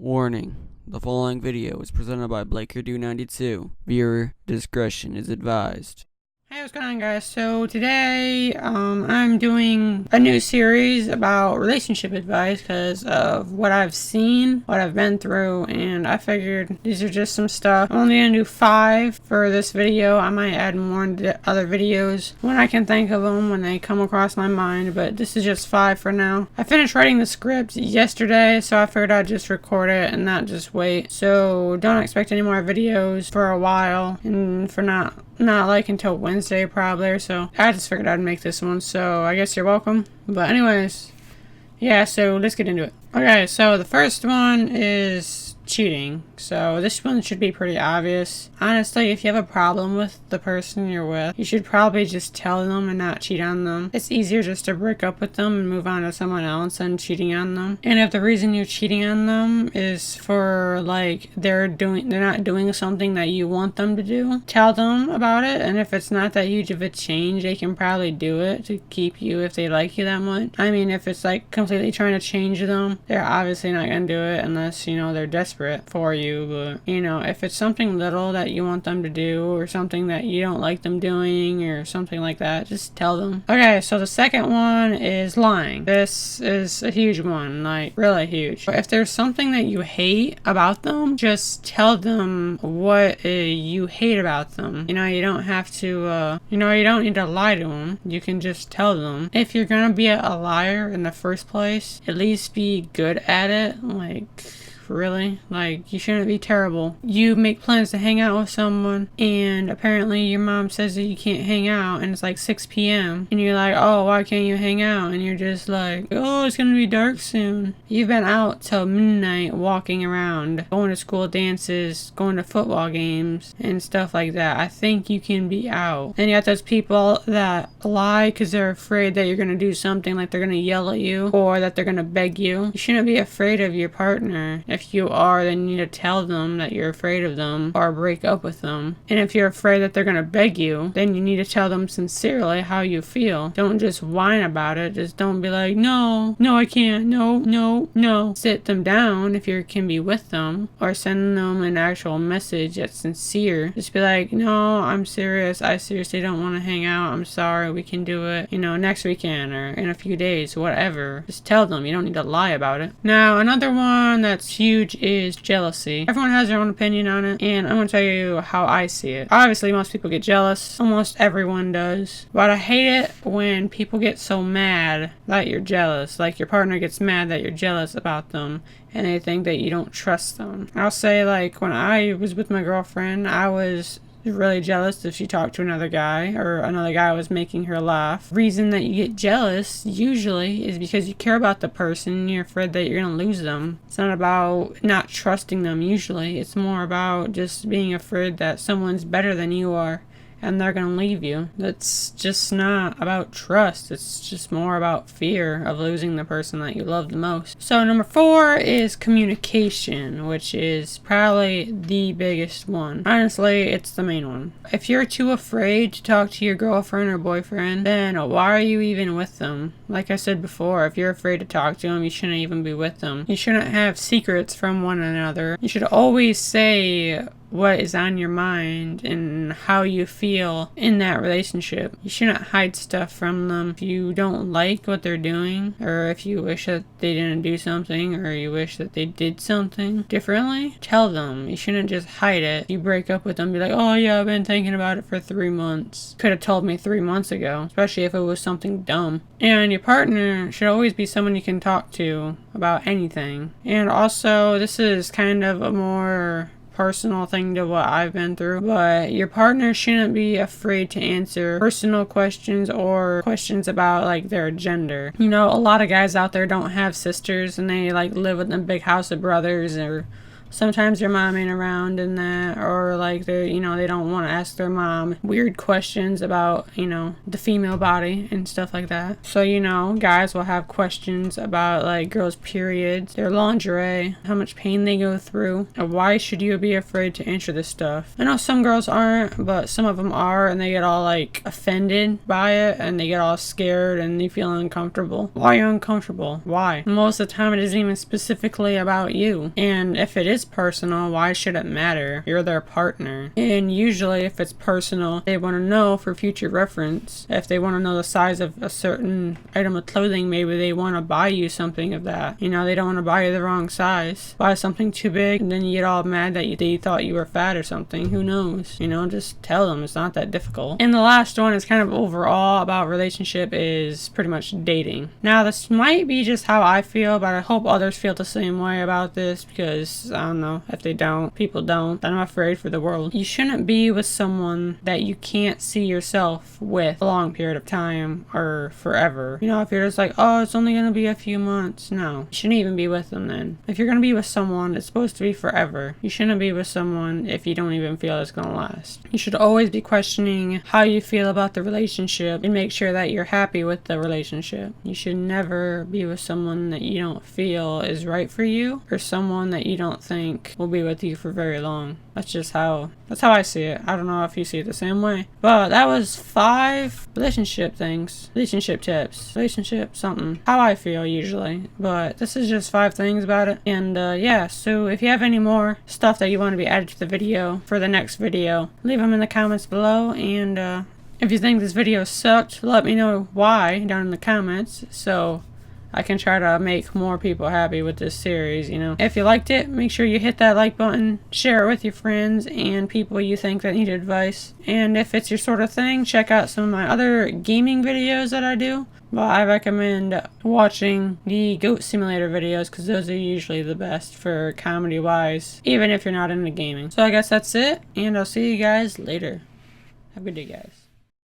Warning: the following video is presented by Blaker92. Viewer discretion is advised. Hey, what's going on, guys? So today, I'm doing a new series about relationship advice because of what I've seen, what I've been through, and I figured these are just some stuff. I'm only gonna do 5 for this video. I might add more into other videos when I can think of them, when they come across my mind, but this is just 5 for now. I finished writing the script yesterday, so I figured I'd just record it and not just wait. So don't expect any more videos for a while, and for not like until Wednesday probably or so. I just figured I'd make this one, so I guess you're welcome. But anyways, yeah, so let's get into it. Okay, so the first one is cheating. So this one should be pretty obvious. Honestly, if you have a problem with the person you're with, you should probably just tell them and not cheat on them. It's easier just to break up with them and move on to someone else than cheating on them. And if the reason you're cheating on them is for like they're not doing something that you want them to do, tell them about it. And if it's not that huge of a change, they can probably do it to keep you if they like you that much. I mean, if it's like completely trying to change them, they're obviously not gonna do it unless, you know, they're desperate for you. But, you know, if it's something little that you want them to do or something that you don't like them doing or something like that, just tell them. Okay, so the second one is lying. This is a huge one, like really huge. If there's something that you hate about them, just tell them what you hate about them. You know, you don't have to, you don't need to lie to them. You can just tell them. If you're gonna be a liar in the first place, at least be good at it. Like, really? Like, you shouldn't be terrible. You make plans to hang out with someone and apparently your mom says that you can't hang out and it's like 6 p.m. and you're like, oh, why can't you hang out? And you're just like, oh, it's gonna be dark soon. You've been out till midnight walking around, going to school dances, going to football games and stuff like that. I think you can be out. And you got those people that lie because they're afraid that you're gonna do something, like they're gonna yell at you or that they're gonna beg you. You shouldn't be afraid of your partner. If you are, then you need to tell them that you're afraid of them or break up with them. And if you're afraid that they're gonna beg you, then you need to tell them sincerely how you feel. Don't just whine about it. Just don't be like, no, I can't, no. Sit them down if you can be with them, or send them an actual message that's sincere. Just be like, no, I'm serious. I seriously don't want to hang out. I'm sorry. We can do it, you know, next weekend or in a few days, whatever. Just tell them. You don't need to lie about it. Now, another one that's huge is jealousy. Everyone has their own opinion on it, and I'm going to tell you how I see it. Obviously, most people get jealous. Almost everyone does. But I hate it when people get so mad that you're jealous. Like, your partner gets mad that you're jealous about them, and they think that you don't trust them. I'll say, like, when I was with my girlfriend, I was really jealous if she talked to another guy or another guy was making her laugh. Reason that you get jealous usually is because you care about the person and you're afraid that you're gonna lose them. It's not about not trusting them usually. It's more about just being afraid that someone's better than you are and they're gonna leave you. That's just not about trust. It's just more about fear of losing the person that you love the most. So number 4 is communication, which is probably the biggest one. Honestly, it's the main one. If you're too afraid to talk to your girlfriend or boyfriend, then why are you even with them? Like I said before, if you're afraid to talk to them, you shouldn't even be with them. You shouldn't have secrets from one another. You should always say what is on your mind and how you feel in that relationship. You shouldn't hide stuff from them. If you don't like what they're doing, or if you wish that they didn't do something, or you wish that they did something differently, tell them. You shouldn't just hide it. You break up with them, be like, oh yeah, I've been thinking about it for 3 months. Could have told me 3 months ago, especially if it was something dumb. And your partner should always be someone you can talk to about anything. And also, this is kind of a more personal thing to what I've been through, but your partner shouldn't be afraid to answer personal questions or questions about like their gender. You know, a lot of guys out there don't have sisters and they like live in a big house of brothers or sometimes their mom ain't around and that, or like they they don't want to ask their mom weird questions about the female body and stuff like that. So guys will have questions about like girls' periods, their lingerie, how much pain they go through, and why should you be afraid to answer this stuff. I know some girls aren't, but some of them are, and they get all like offended by it, and they get all scared and they feel uncomfortable. Why are you uncomfortable? Why? Most of the time it isn't even specifically about you, and if it is personal, why should it matter? You're their partner, and usually if it's personal, they want to know for future reference. If they want to know the size of a certain item of clothing, maybe they want to buy you something of that. They don't want to buy you the wrong size. Buy something too big, and then you get all mad that they thought you were fat or something. Who knows? Just tell them it's not that difficult. And the last one is kind of overall about relationship is pretty much dating. Now this might be just how I feel, but I hope others feel the same way about this, because I don't know, if they don't, people don't, then I'm afraid for the world. You shouldn't be with someone that you can't see yourself with a long period of time or forever. If you're just like, oh, it's only gonna be a few months, no, you shouldn't even be with them then. If you're gonna be with someone, it's supposed to be forever. You shouldn't be with someone if you don't even feel it's gonna last. You should always be questioning how you feel about the relationship and make sure that you're happy with the relationship. You should never be with someone that you don't feel is right for you, or someone that you don't think will be with you for very long. That's how I see it. I don't know if you see it the same way. But that was 5 relationship things. Relationship tips. Relationship something. How I feel usually. But this is just 5 things about it. And yeah, so if you have any more stuff that you want to be added to the video for the next video, leave them in the comments below. And if you think this video sucked, let me know why down in the comments, so I can try to make more people happy with this series, If you liked it, make sure you hit that like button, share it with your friends and people you think that need advice. And if it's your sort of thing, check out some of my other gaming videos that I do. But I recommend watching the Goat Simulator videos, because those are usually the best for comedy-wise, even if you're not into gaming. So I guess that's it, and I'll see you guys later. Have a good day, guys.